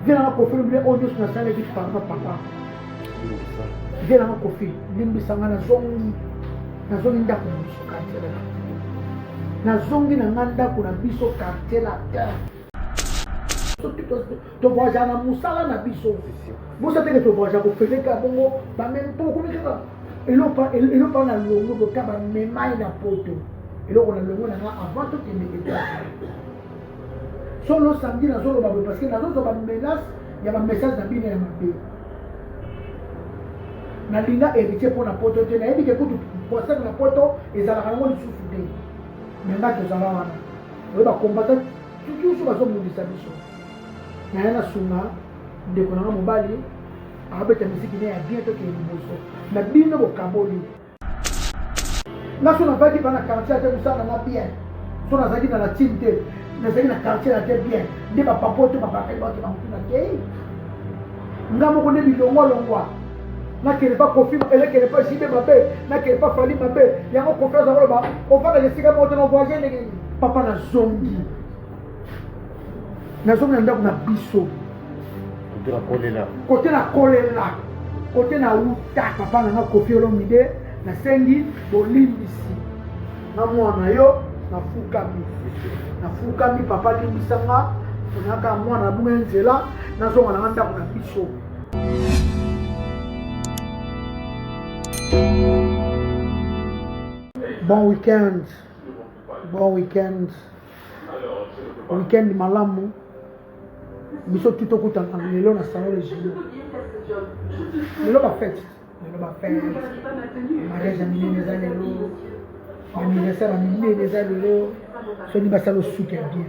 viens à Kofi le audio sur la salle par papa viens à Kofi limbi sanga na zongi ndako biso quartier na zongi na nganda kuna biso quartier la terre to voyage na musala na biso musa teke to voyage ko peleka bongo ba même to ko meka elo pa na longo ko ka ba memai na poto elo ko na longo na avant to te meka solo samedi na solo ba parce que na zo ba menace ya ba message na bine ya mabe na linga héritier pour na poto te na yebi ke kutu poisson na poto ezala kana mo lisusu te mais nga to zala wana o ba combattre toujours ba zo mundisa biso na yana sunga ndeko na mobali abeta muziki ne ya bien to ke liboso na bino bo kaboli na sona vaki bana quartier te musana na bien sona zaki na tinte na zaki na quartier na te bien de ba papoto ba ba ba na ke ngamo ko ne bilongo longwa na kele pas confirme ele kele pas sibe mabe na kele pas fali mabe yango confiance ngolo ba o fa na sika moto no voisin ne papa na zongi na ndako na biso côté na kolela côté na uta papa na Kofi Olomide na sengi bolimbisi na mwana yo na fukami papa limbisanga onaka mwana bunga nzela na zonga na ndako na biso bon weekend weekend malamu biso tuto kutanga lelo na salon le jilo lelo ba fête mariage minene za lelo anniversaire minene za lelo so ni basalo suke bien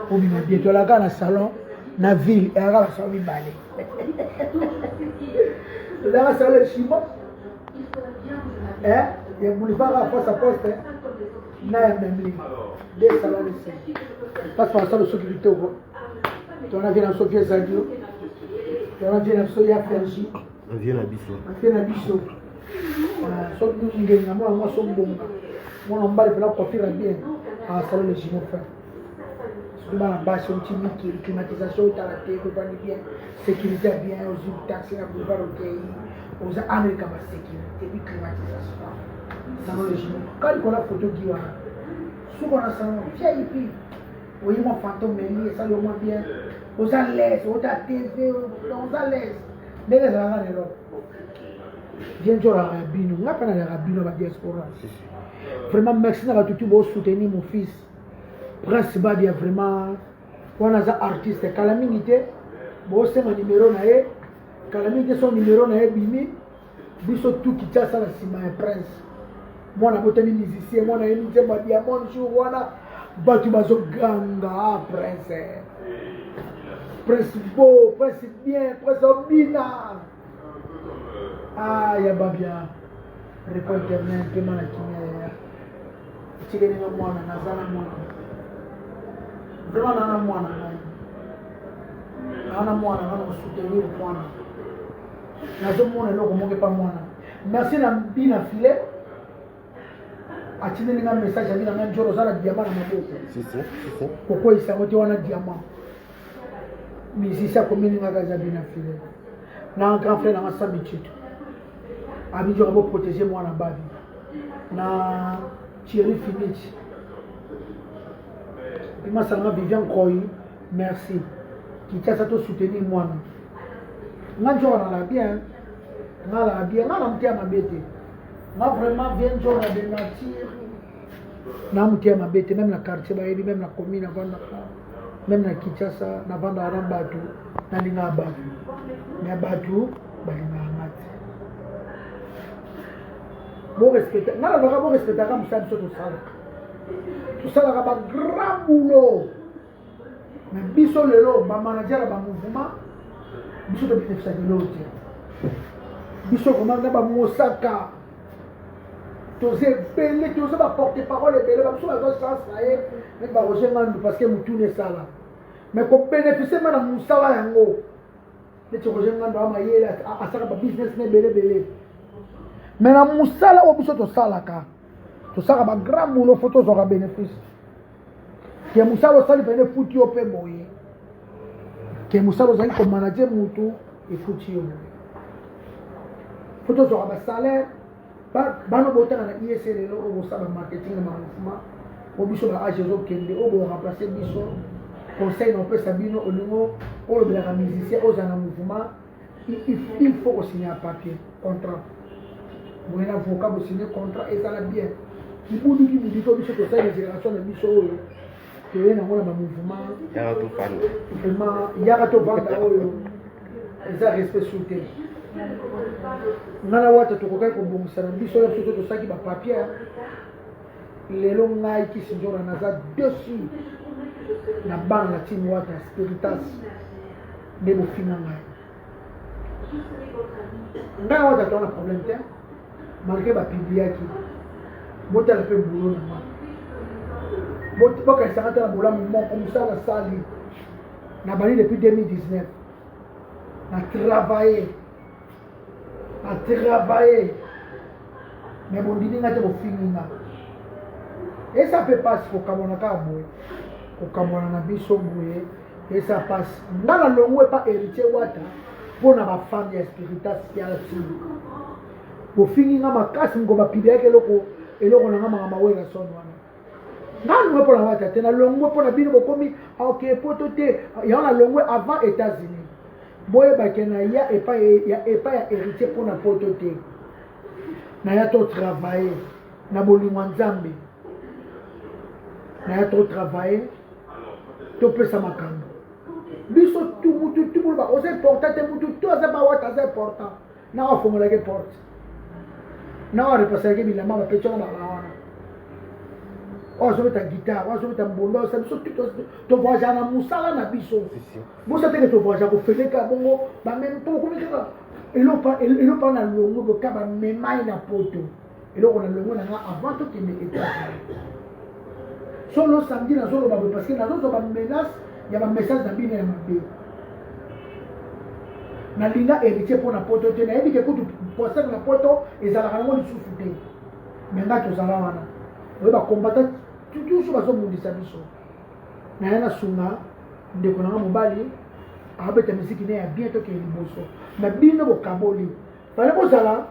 o bima bien to la na salon na ville et la salon mi balé la salon le chimo et boulevard à poste na ya memli des salons ici passe par ça le sécurité au tu as vu la Sophie Zadio, tu as vu la Sophie Fergie, on vient à Bissot. Sauf que nous avons moi son bon. Moi on va le faire bien à salon le Jimo frère. Sur la base un petit micro climatisation est à la tête, on va bien sécurité bien aux taxis à boulevard au pays, aux Américains la sécurité et climatisation. Salon le Jimo. Quand on a photo qui va, souvent on a salon vieille fille. Oui, mon fantôme, mais ça le moins bien. Aux à l'aise, aux à TV, aux à l'aise. Mais les rares, viens de la rabino. On a pas la rabino à la diaspora. Vraiment, merci d'avoir tout soutenir mon fils. Prince Badi a vraiment. On a des artistes. Calamité, bon, c'est mon numéro. Calamité, son numéro, Bimi. Biso tout qui tient ça, c'est ma prince. Moi, on a beau tenir musicien, moi, on a une diamant, jour, voilà. Batu bazo ganga prince beau, prince bien, prince bina. Ah ya babia réponse internet que mana kimia chigeni na mwana nazana mwana vraiment ana mwana na soutenir mwana nazo mwana loko monge pa mwana merci na bina filet achine ninga message ali na njoro zala diamant na maboko si pourquoi isa wote wana diamant misisa komini ngaka za bina file na grand frère na sabitude abijo ko protéger moi na babi na Thierry Finich bima sanga Vivian Koyi merci qui t'a ça to soutenir moi na njoro na la bien na mtia mabete. Moi vraiment bien jour à démentir. Na mtia mabete même la quartier ba même la commune même na Kinshasa na banda Rambatu na linga batu. Na batu ba linga mati. Bon respect. Na la bon respect comme ça tout ça. Tout ça là ba grand boulot. Mais biso lelo ba manager ba mouvement biso de bénéficier de l'autre. Biso comment na ba Mosaka. Tosé belé, tosé va porter parole et belé, parce que la chance mais va rejoindre parce que nous tourner ça là. Mais pour bénéficier de mon sala yango, les tu rejoindre dans ma yéla à ça ba business ne belé. Mais la musala au biso to sala ka. To sala ba grand boulot photo aura bénéfice. Qui musala sali pene foutu au pe boye. que musala ozali ko manager mutu efuti yo photo zo ba salaire bano botanga na ISL lo obosala marketing na mouvement obiso ba age zo kende obo remplacer biso conseil no pesa bino olingo olo bela musicien ozana mouvement il faut signer un papier contrat vous avez un avocat pour signer contrat et ça la bien il faut nous dire que biso to ça les générations de biso oyo que na ngona ba mouvement ya to fan vraiment ya to banda oyo eza respect sur terre ngana wata tokokai kobongisa na biso oyo soso tosaki ba papier lelo ngai kisinjora naza dessus na bana na team wata spiritas nde bofinga ngai ngai wata toana problème te malgré bapibliaki botala mpe bulo na ma bokaisaka te na bolamu moko mosala sali na bani depuis 2019 na travailler mais bondini nga te bofingi nga et ça peut passer kokamona kaka boye kokamona na biso boye et ça passe nga na longo epa héritier wata mpona bafamille ya spiritas ya sili bofingi nga makasi ngo bapibiaki eloko na nga mangama wela son wana nga longwe mpona wata te na longwe mpona bino bokomi ok poto te yango na longwe avant États-Unis boyebake na ya epai ya héritier mpona poto te na ya to travailler na bolingo nzambe na ya to travailler topesa makambo biso mutu tubuluba oza important te mutu to aza bawata aza important na wafungolaki porte na warepasaki bilamba bapetsongo balawana ozobeta guitare ozobeta mbondo osa biso tovoyage na mosala na biso bosa teke tovoyage kofeleka bongo bameme tokomekaka elopa na longo boka bamemai na poto eloko na longo nanga avant tokende États-Unis solo samedi nazoloba boye parce que nazozwa bamenace ya bamessage na bino ya mabe nalinga héritier mpona poto te nayebi ke kutu posete na poto ezalaka nango lisusu te me nga tozala wana oyo bakombata tusu bazomundisa biso naye nasunga ndeko nanga mobali abeta misiki ne ya bien toke liboso na bino bokaboli bale bozala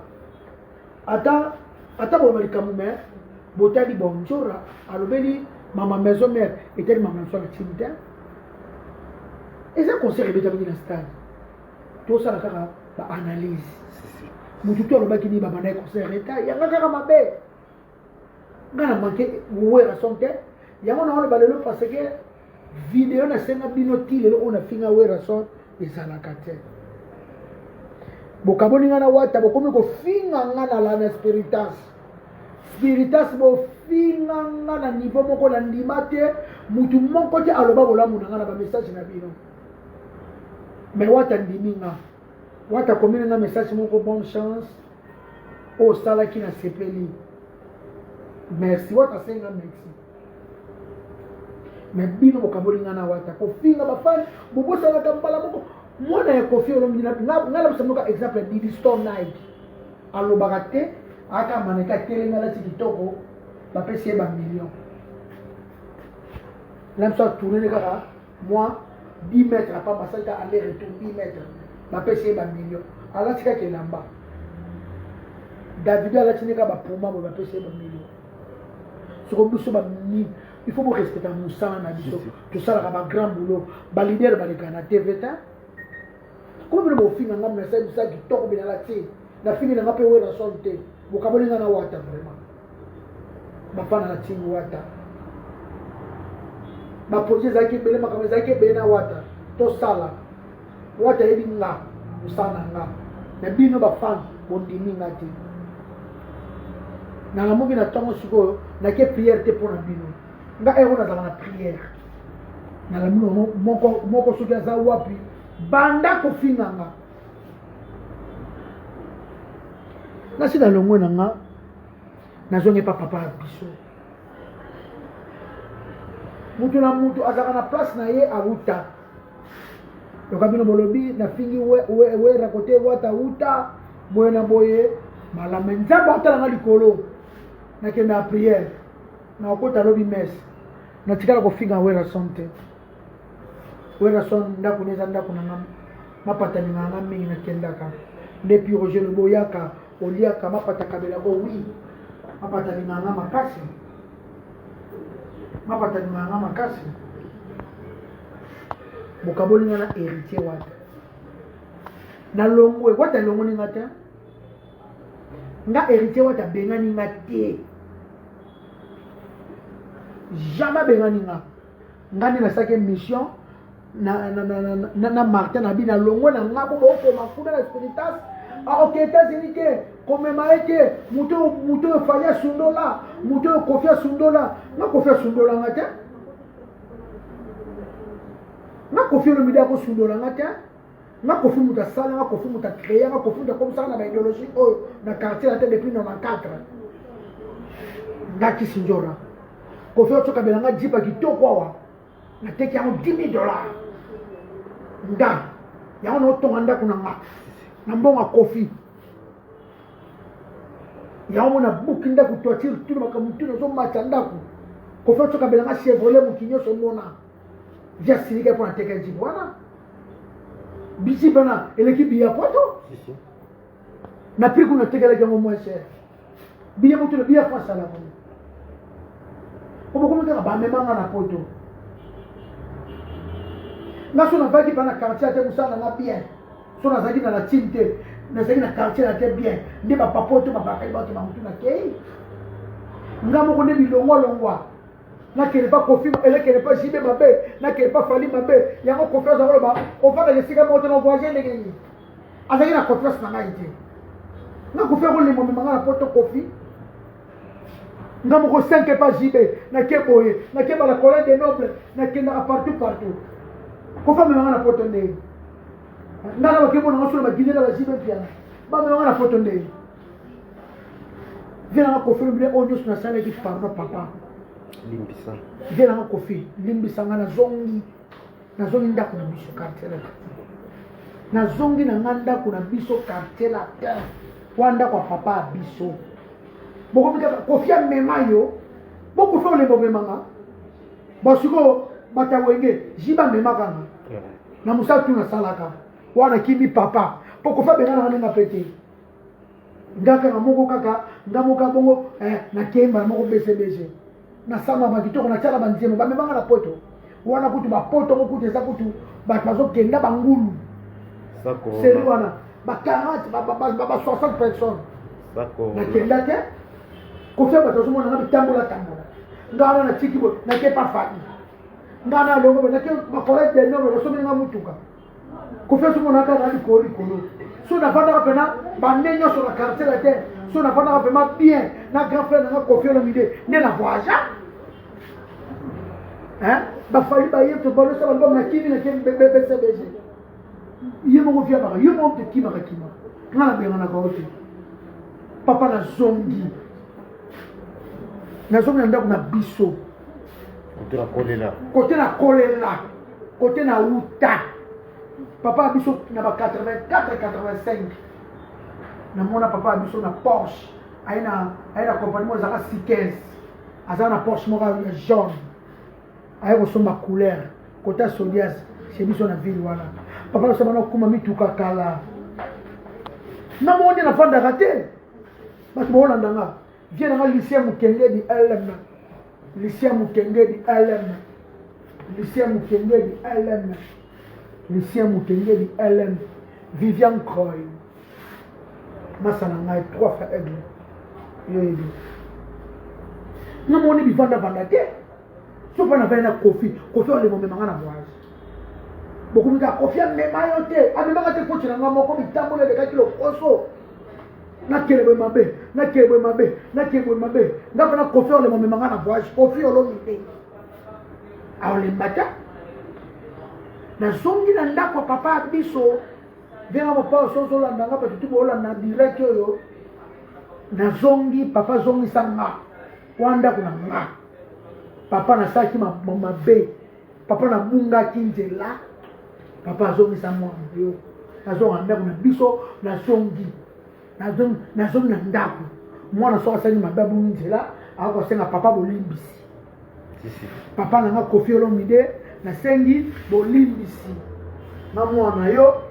ata boloba likambo me botali bonjora alobeli mama maison mère etali mama maison na timi te eza conseil ebetaki na stade tosala kaka baanalyse mutu to alobaki ni babanda ye conseil reta yanga kaka mabe nga na manke wera son te yango na oloba lelo parce que video nasenga bino ti lelo oyo nafinga wera son ezalaka te bokaboli nga na wata bokomi kofinga nga na lana spiritas bofinga nga na niveau moko na ndima te mutu moko te aloba bolamu na nga na bamessage na bino mais wata ndimi nga wata komina nga message moko bonne chance osalaki na sepeli merci wata senga merci mais bino bokaboli nga na wata kofinga bafani bobosalaka mbala moko mwana ya kofi olomina nga labisa moka exemple Didi Stone Night alobaka te aka maneka telenga lati kitoko bapesi ye bamillion lamso atourne kaka moi 10 mètres apa basalika aller retour 10 mètres bapesi ye bamillion alati kaka elamba David alati neka bapuma boye bapesi ye bamillion soko biso bamini il faut respecter mosala na biso tosalaka bagrand boulot balider baleka na tv ta komi bino bofinga nga message bisa kitoko binala te nafingi nanga mpe wera son te bokaboli nga na wata vraiment bafana na timi wata baprojet ezalaki ebele makambo ezalaki ebele na wata tosala wata yebi nga mosala na nga na bino bafana bondimi nga te nalamoki na ntongo sikoyo nake priere te mpo na bino nga ero nazala na priere nalamoki moko soki aza wapi banda kofinga nga nasi na longwe na nga nazonge pa papa ya biso mutu na mutu azalaka na place na ye awuta yoka bino bolobi nafingi wera kote wata wuta boye na boye malama nzambe akotala nga likolo nakende na priere nakokota lobi mese natikala kofinga wera son te wera son ndako neza ndako na ngam mapata ni ngam mingi na kendaka depuis Roger le Boyaka oliaka mapata kabela go oui mapata ni ngam makasi mapata ni ngam makasi bokaboli na héritier wata na longwe wata longo ni ngata nga héritier wata benga ni ngate jamais benga ni ngani na sake mission na Martin na bina longo na ngabo ko makuna na spiritas a ok États-Unis ke komema eke muto fanya sundola muto kofia sundola na kofia sundola ngata na kofia le media ko sundola ngata na kofia muta sala na kofia muta créer na kofia muta comme ça na idéologie oh na quartier la tête depuis 94 ngaki sinjora kofia toka belanga jipa kitoko awa na teki yango $10,000 nda yango na otonga ndako na nga na mbonga kofi yango na buki ndako toiture tuna makambo tuna ozomatisa ndako kofi otoka belanga Chevrolet moki nyonso mona via silika mpo na teka jipo wana bisi bana eleki biya poto na prix kuna tekelaki yango moins cher biya moto na biya France ala kono obokomi kaka bamemanga na poto nga so navaki pa na quartier te mosala nga bien so nazalaki na latine te nazalaki na quartier na te bien nde bapapoto babakali bato bamutu na kei nga moko nde bilongwalongwa nakele pa kofi elekele pa jibe mabe nakele pa fali mabe yango confiance akoloba ofanda esika moko te na voisin ndenge nini azalaki na confiance na ngai te nga kofi akolema memanga na poto kofi nga moko 5 pa jibe nake boye nake bala colonne des nobles nakendaka partout kofa memanga na poto ndenge nga na bakemona nga solo bagine na bajibe piana bamemanga na poto ndenge vie nanga kofi lobile oyo nyonso nasalaki pardon papa limbisa vie nanga kofi limbisa nga nazongi ndako na biso quartier la nazongi na nga ndako na biso quartier la terre wa ndako ya papa ya biso bokomikaka kofi amema yo bokofi olemba omemanga basiko batawenge jiba memaka nga na mosala tu nasalaka wana kimi papa po kofi abenga nanga ndenge pete ngaka moko kaka ngamoka bongo na kemba moko besebese na sama bakitoko na tiala banzemo bamemanga na poto wana kutu bapoto ngo kutu eza kutu bato bazokenda bangulu seri wana ba 40 ba 60 personnes nakenda te kofi bato bazomona nga bitambola ngana na tiki bo nake pa fadi ngana longo nake bakolete de nobo basomi nga mutuka kofi azomona kaka likolo so nafandaka pena bande nyonso na quartier la terre so nafandaka pema bien na grand frère nanga kofi olomide nde na voyage bafali baye tobalosa balobam na kimi besebese ye moko fiabaka ye moko te kimaka kima nga na benganaka o te papa nazongi na ndako na biso kote na kolela kote na uta papa biso na ba 84 85 namona papa biso na Porsche aina compagnie mo zaka 15 aza na Porsche mo ya jaune aye kosomba couleur kota Solias chez biso na ville wana papa biso bana kuma mituka kala na monde na fanda te bato bolanda nga vie na lycée Mukenge di LM lycée Mukenge di LM Lucien Mukenge di LM Vivian Croy masana ngai 3 frères aigle yoyebi na moni bivanda te so pa na vena kofi olemo memanga na voyage bokumika kofi amema yo te amemanga te kochi na nga moko bitambola lekaki lokoso nakele mabe nga pena kofi olemo memanga na voyage kofi olomide aolembata nazongi na ndako papa biso venga papa sozolanda nga bato tubolanda direct oyo nazongi papa zongisa nga wa ndako na nga papa nasalaki mabe papa nabungaki nzela papa azongisa mwana yo nazonga ndako na biso nazongi na ndako mwana soki asali mabe abungi nzela akosenga papa bolimbisi papa nanga kofi olomide nasengi bolimbisi na mwana yo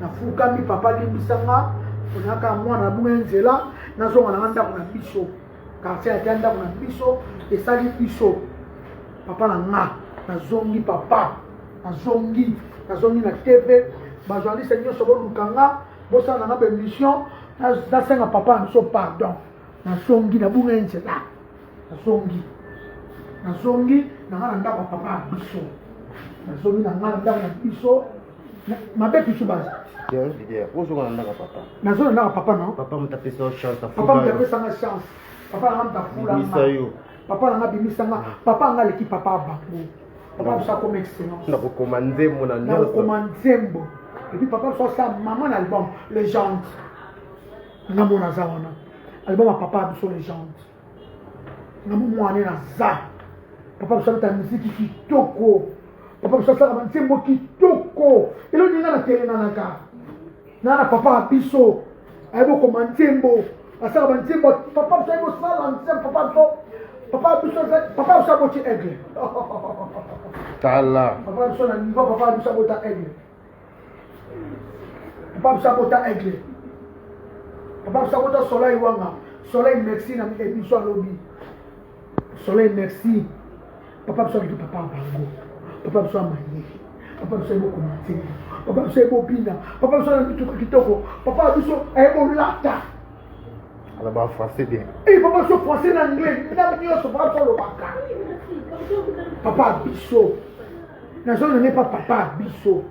nafukami papa limbisanga onaka mwana bunga nzela nazonga na ndako na biso quartier ya ndako na biso esali biso papa na nga nazongi papa nazongi na TV bajournaliste nyonso bolukanga bosala na bémission nasenga papa na biso pardon nazongi na bunga nzela nazongi na nga na ndako papa biso nazongi na nga na ndako na biso mabe pichu baza Uso na ndaka papa. Nazo na ndaka papa no. Papa mtapesa chance. Papa mtapesa nga chance. Papa na mtafula nga. Papa na bimisa nga. Papa nga leki papa bango. Papa bisa comme excellence. Na recommander mon annonce. Na recommander mbo. Et puis papa so ça maman album légende. Na mona za wana. Album à papa biso légende. Na mwana na za. Papa bisa ta musique kitoko. Papa bisa ça ba ntembo kitoko. Elo ninga na tele na naka. Nana papa biso aibo komantembo asaka bantembo papa biso aibo sala ntembo papa biso boti aigle tala papa biso na niveau papa biso bota aigle papa biso bota aigle papa biso bota soleil wanga soleil merci na émission lobby soleil merci papa biso bitu papa bango papa biso amani papa biso aibo komantembo papa biso aibo bina papa biso na bitu kitoko papa biso aibo lata ala ba français bien papa biso français na anglais na nyonso papa biso lobaka papa biso nazongi ne pas papa biso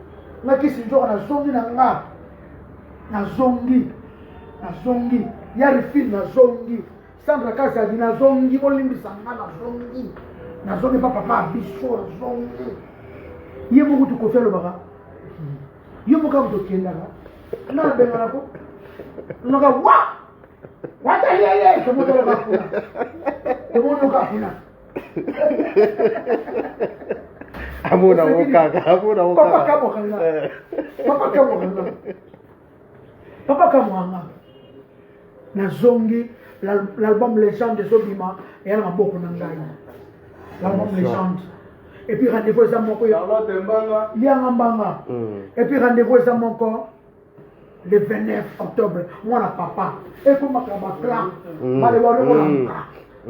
nakisi nzoka nazongi na nga nazongi yarifi nazongi sandra kasadi nazongi bolimbisa nga nazongi pa papa biso nazongi ye moko tukofia lobaka ye moko kutokendaka na bengana ko noka wata yeye tomotoloka kuna tomonoka kuna amuna wokaka papa kamwanga nazongi l'album légende ezobima eya na maboko na ngai l'album légende et puis rendez-vous eza moko lianga mbanga et puis rendez-vous eza moko le 29 octobre mwana papa ekomaka baclan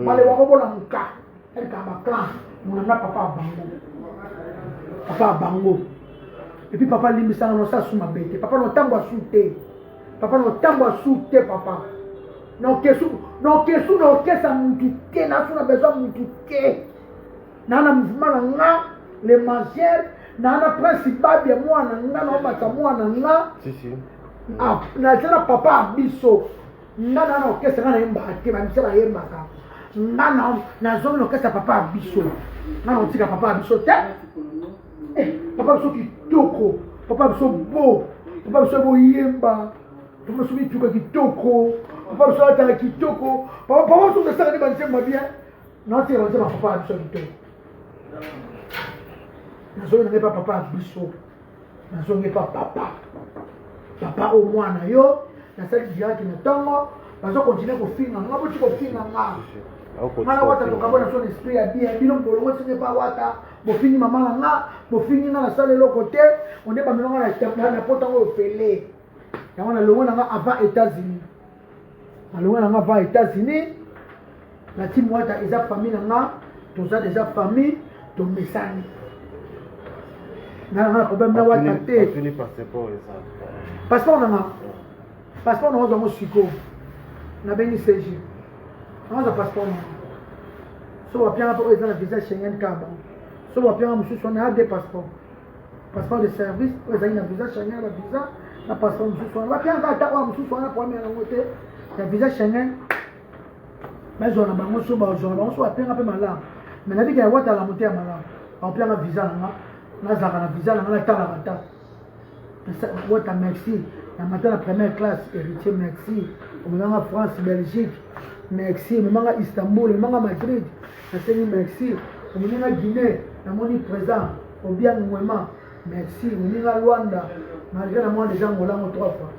balewa kobolamuka elika baclan monanga papa bango et puis papa limbisanga nosasu mabe te papa notambo asu te papa papa nokesu nokesa mutu te nasu na besoin mutu te nana mouvement na nga le manger nana principal ya mwana nga na obata mwana nga nazala papa biso nga nana okesa nga na yembaka te bamisa bayembaka nga nazongi nokesa papa biso nga na otika papa biso te papa biso kitoko papa biso bo papa biso boyemba papa biso bituka kitoko papa biso atala kitoko papa biso kesaka te bansemba bien naotika bansemba papa biso kitoko nazongi nange pa papa biso nazongi pa papa au mwana yo nasali diraki na ntongo bazokontinue kofinga nga boti kofinga nga ngana wata tokabona son esprit ya bien bino bolongo singe pa wata bofingi mama na nga bofingi nga nasala eloko te onde bamelonga na potango ofele yango nalongo na nga avant États-Unis nati mwata eza famille na nga toza déjà famille tomesani na problème na wata te passeport nanga ozango siko nabengi CG naoza passeport nanga so wapianga mpo eza na visa Schengen kaba so wapianga mosusu wana ya de passeport de service oyo ezali na visa Schengen visa na passeport mosusu wana wapianga ata oyo mosusu wana po amela yango te ya visa Schengen bazwa na bango so bazwa na bango so wapianga mpe malamu mais nabika ya watala mote ya malamu aopianga visa nanga nazalaka na visa nanga natalaka ta wata merci na mata na première classe héritier merci omemanga France Belgique merci omemanga Istanbul omemanga Madrid nasengi merci omeninga Guinée namoni présent obiang mwema merci omeninga Rwanda malgré na moi déjà ngolango 3 fois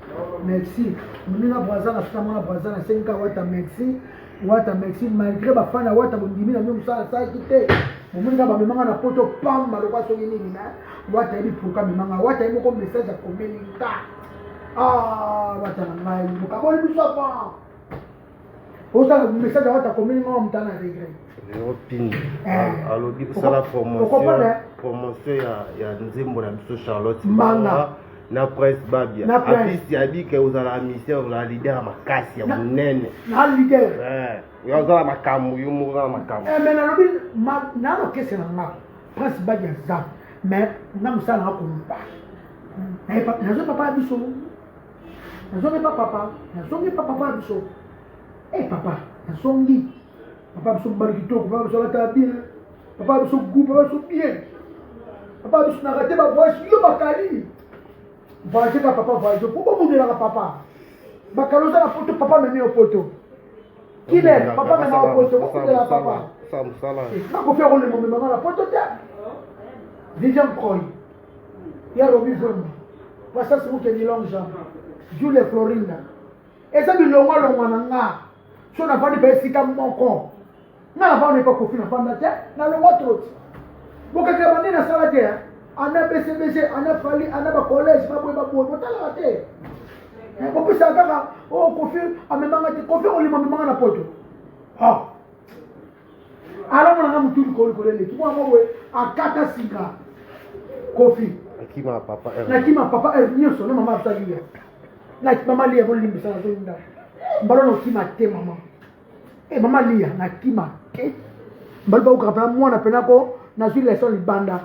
merci omeninga Brazza na suna mwana Brazza nasengi ka wata merci malgré bafana wata bondimi na mio mosala salaki te Momoni ka ba memanga na poto pamba lokwa soki nini na wata yebi pourquoi memanga wata yebi ko message a komeli ta wata na ngai mukaboli biso pa osa message wata komeli ngwa mutana regret Europine alobi kosala promotion ya nzembo na biso Charlotte Mbanga na presse babia apisi abike ozala mission la leader makasi ya munene na leader ozala makambo yo moko na makambo mais nalobi na lokese na nga presse babia za mais na musala na kompa nazo papa biso nazo papa biso papa nazongi papa biso mbali kitoko papa biso lata bien papa biso goût papa biso bien papa biso na raté ba voice yo bakali voice ka papa voice pourquoi vous dire papa bakaloza na photo papa memi au poto kile papa memi au poto pourquoi dire papa ça musala na ko faire le moment na photo ta Vivian Croy ya Robi Zombi wasa simu ke ni lonja Julie Florinda eza bilongwa longwa na nga so na vandi ba sika moko na vandi pa ko fina panda te na longwa trot boka ke bandi na sala te ana BCBC ana fali ana ba college ba boy botala te ko pisa kaka kofi amemanga te kofi olima memanga na poto ala mwana mutu ko lele ki mwa mwe akata singa kofi akima papa nakima papa nyoso no mama salia na mama lia bon limbi sana zonda mbalo no kima te mama mama lia na kima te mbalo ba ukapana mwana penako na zile leson libanda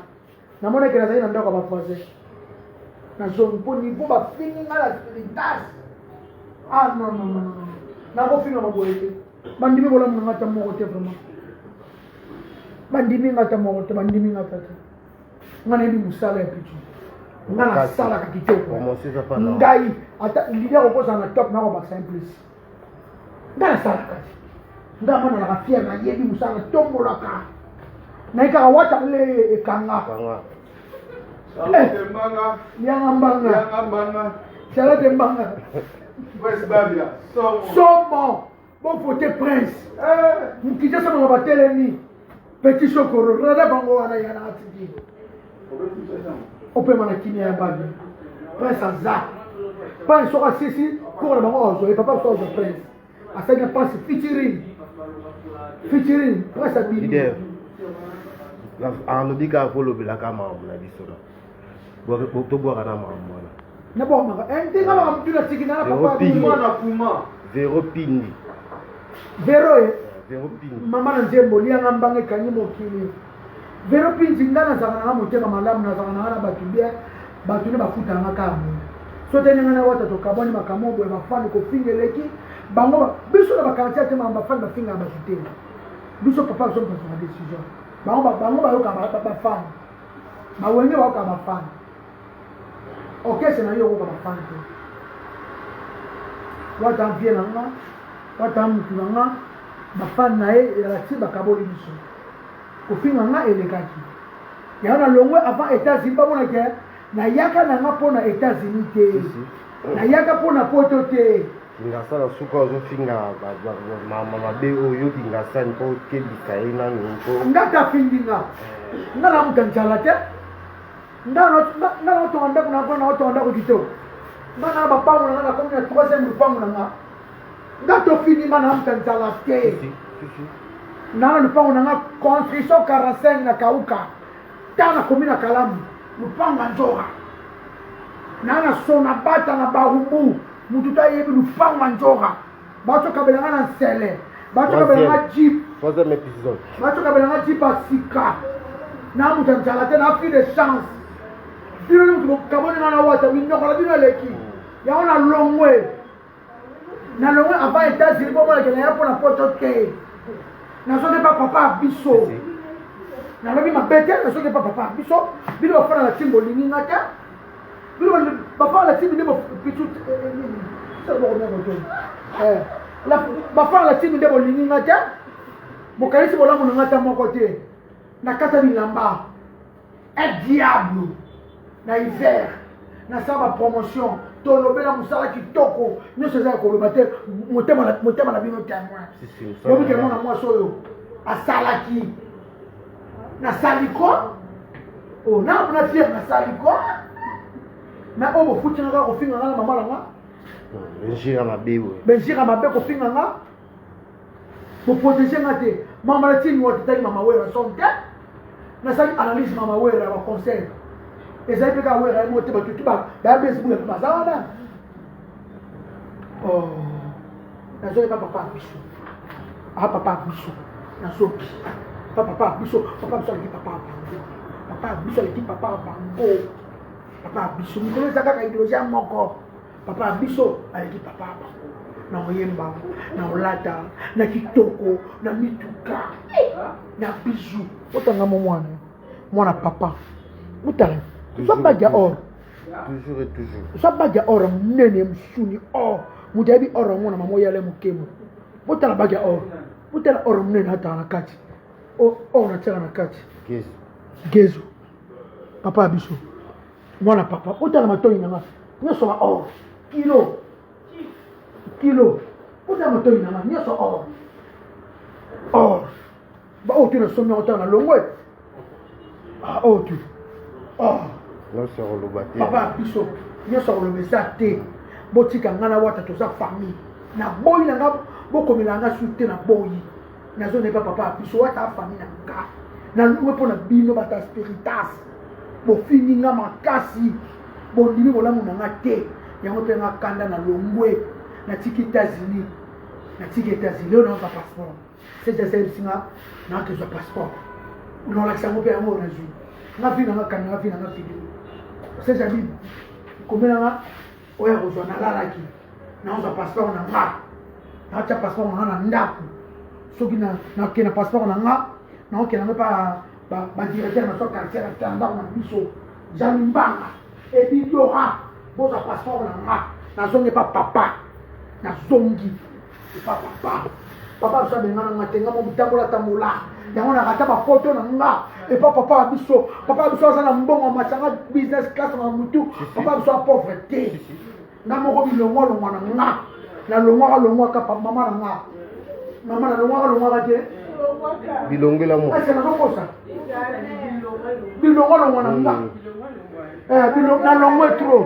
na mona ke na zaina ndako ba français na zone po niveau ba fini ngala spiritas non na ko fini ma boyete bandimi bola mun ngata mo ko te vraiment bandimi ngata mo ko bandimi ngata ngana ndi musala ya pichu ngana sala ka kitoko ngai ata lidia ko za na top na ko ba simple ngana sala ka ngama na ka fier na yebi musala tombola ka na ika wata le ekanga Yangambanga Charlotte Mbanga Presse Babia Somo bon foté prince mukija sama bateleni petit chokoro rada bango wana yana atiki opema na kimia ya babi prince aza pas so asisi pour le bango ozo et papa so de prince asanya pass featuring prince abili alobi ka kolobelaka mambo na biso tobwaka na mambo wana nabomaka ntinga bakamutuna tikina na papa kuma zero pindi zero pindi mama na nzembo lianga mbange kanyi mokili zero pindi ngana zaka na moteka malamu na zaka na batu bien batu ne bafuta nga kamo so tene ngana wata to kaboni makamobwe bafani ko fingeleki bango biso na bakantia te mamba fani bafinga basute biso papa so pesa na decision bango bayoka bafani bawenge bayoka bafani okese na yo ko bafani te wata mpie na nga wata mutu na nga bafani na ye elati bakaboli biso kofinga nga elekaki yana longwe avant États-Unis bamona ke na yaka na nga pona États-Unis te na yaka pona poto te ngasala suka ozofinga mabe oyo kingasani mpo kebisa ye nanu mpo ngata findinga ngana mutanjala te ngana otonga ndako na kona otonga ndako kitoko ngana bapangu na nga komi na 3e lupangu na nga ngato findinga na mutanjala te nana lupangu na nga construction 45 na kauka tana komi na kalamu lupangu nzora nana sona bata na barubu mutu ta yebi lupangu nzora bato kabelanga na nsele bato kabelanga jeep 3e épisode bato kabelanga jeep asika na mutu nzala te na fi de chance bino mutu kaboni na wata minyokola bino leki yango na longwe avant États-Unis bomona ke na ya pona poto te nazoke pa papa biso nalobi mabete nazoke pa papa biso bino bafana na timbo lininga te bino bafana na timbo nde bitu bafana na timbo nde bolininga te bokanisi bolamu na nga ta moko te na kata bilamba diable na hiver nasala bapromotion tolobela mosala kitoko nyonso eza ya koloba te motema na bino témoin yobike mwana mwasi oyo asalaki na saliko oh na fier na saliko mais on va foutre nga ko finga nga mama nga benjira mabewe benjira mabe ko finga nga pour protéger nga te mama la tini wata tai mama wera sonte na sa analyse mama wera wa conseil ezai pe ka wera mo te ba tutu ba bes bu ba zawana oh na zo papa biso papa biso na soki papa biso ki papa biso ki papa bango papa biso mi kono zaka ka idroja moko papa biso aleki papa bango na oyemba na olata na kitoko na mituka na bisu otanga mwana papa mutala sabaja or toujours et toujours sabaja or nene msuni or mudabi or mwana mamo yale mukemu mutala baja or mutala or nene hata na kati o na tela na kati gezo papa biso mwana papa mutala matoi na nyoso wa or kilo utama matoi na nyoso or ba o tu na somi otana longwe o tu papa biso nyoso lo besate botika ngana wata to sa famille na boyi na nga bokomela nga sute na boyi na zone pa papa biso wata famille na nga na luwe pona bino bata spiritas bo fini nga makasi bo ndimi bolamu na nga te yango pe nga kanda na longwe na tiki États-Unis on a passeport c'est déjà singa na que passeport on la sango pe yango na jour nga vina nga kanda nga vina nga vidéo c'est jamais comme na oya ko na lalaki na on passeport na nga na cha passeport na ndaku soki na ke na passeport na nga na ke na ba directeur na so quartier na tanda na biso jamimbanga et puis dora bo passeport na nga na zonge pa papa na zongi papa so benga na tenga mo mutambola tambola yango na kata ba photo na nga et papa biso za na mbongo machanga business class na mutu papa biso pauvreté na moko bilongo na nga na longwa ka mama na nga mama na longwa ka te bilongela mo asa na kokosa bilongo na nga bilongo na longwa trop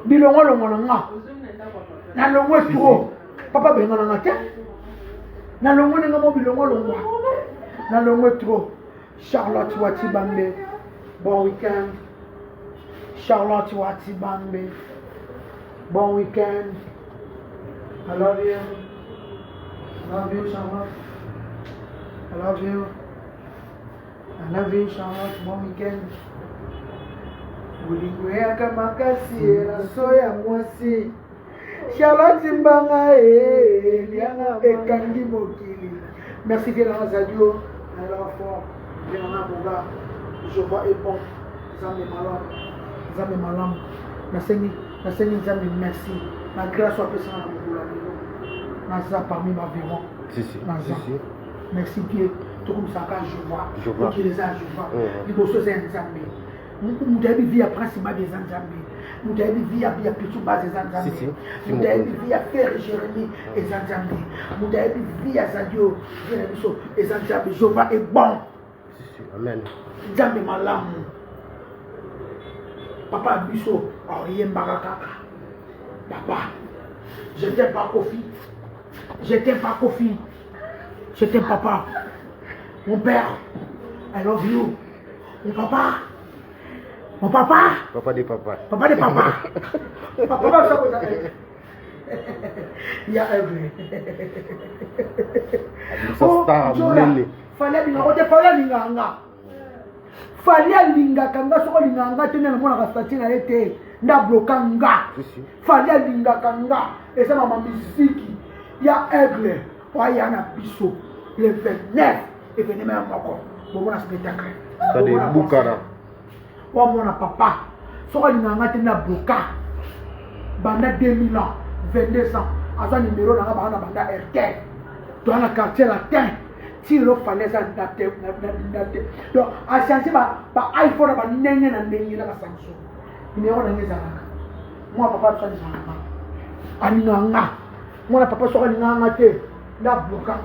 bilongo na nga na longwa trop papa benga na nga te na longwa nga mo bilongo na longwa trop Charlotte Watibambe bon week-end Charlotte Watibambe bon week-end I love you Charlotte I love you Charlotte bon week-end Ulikwea kama kasi na soya mwasi Charlotte Mbanga lianga ekangi mokili merci bien dans radio à la fois bien en amour je vois et bon Zambe malam nasengi Zambe merci la grâce soit personne à vous na ça parmi ma vivant si merci Dieu tout comme ça quand je vois qui les a je vois il faut se Zambe mudabi via principal des Nzambe mudabi via pitu base des Nzambe mudabi via faire Jérémie et Nzambe mudabi via Zadio via biso et Nzambe Jéhovah est bon amen Nzambe malamu papa biso oyemba kaka papa je t'aime pas Kofi je t'aime papa mon père I love you mon papa de papa papa ça quoi il y a every fallait lingaka nga soko linganga te na mona ka statut na ete nda blokanga fallait lingaka nga esa mama misiki ya aigle wa ya na biso le 29 et venez même moko bon mona spectacle ça de Bukara wa mona papa soko linganga te na bloka banda 2000 ans 22 ans asa numéro na ba na banda RT to na quartier latin si le fallait ça dater donc à changer ba iPhone ba nenge na nenge na Samsung numéro na ngeza moi papa ça dit ça ani nga moi papa so ani nga te na bloka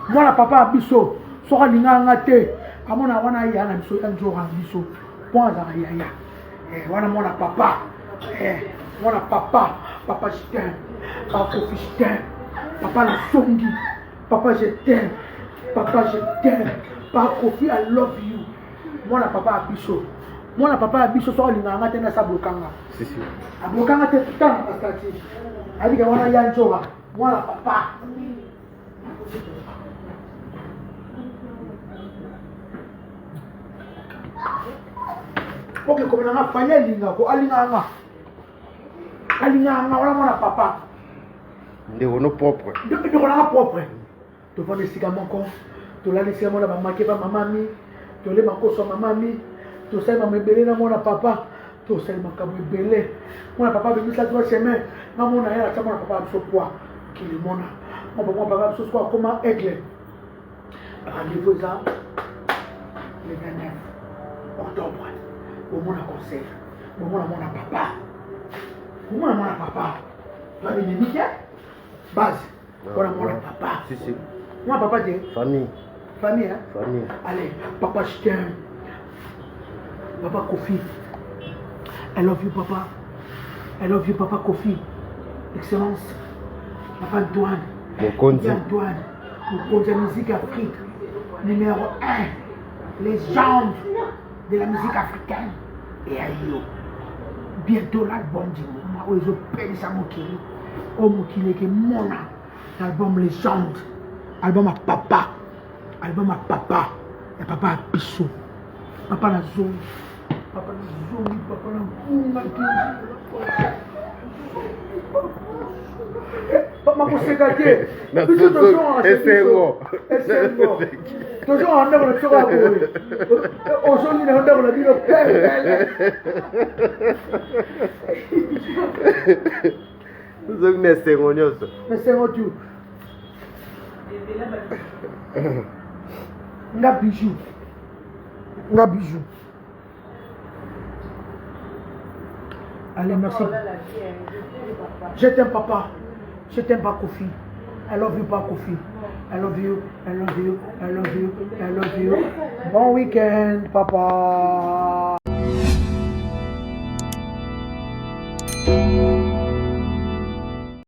Mwana papa biso soka linganga te amona wana ya na biso ya nzoka biso kwanza ya wana mwana papa mwana papa papa je t'aime papa Kofi je t'aime papa la songi papa je t'aime papa je t'aime papa Kofi I love you mwana papa biso soka linganga te na sablokanga ablokanga te tutana pasati adika wana ya nzoka mwana papa ok comme on a fallu alinga wala mwana papa ndeko no propre ndeko na propre to vendre sika moko to la laisser mona ba marquer ba mamami to le makoso mamami to sai mama ebele na mwana papa to sai makabo ebele mwana papa be misa trois semaines na mona ya ta mwana papa so poa ki le mona mon papa so quoi comment aigle rendez-vous ça le 29 octobre au mon concert au mon papa au mon papa toi les médias base pour mon papa si moi papa dit famille hein famille allez papa je t'aime papa Kofi I love you papa Kofi excellence papa Antoine Mokonzi Mokonzi musique Afrique numéro 1 légende de la musique africaine et aïe bientôt l'album du moment où ils ont payé ça Mokili oh Mokili qui mon l'album légende album à papa et papa à Bissou papa la zone papa la Papa Kosekate, toujours en œuvre de Sora Boy. Aujourd'hui, on a œuvre de dire père. Vous avez une cérémonie. Mais c'est mon Dieu. Nga bijou. Allez, merci. Je t'aime, papa. Je t'aime, pas Kofi. I love you, pas Kofi. I love you. Bon week-end, papa.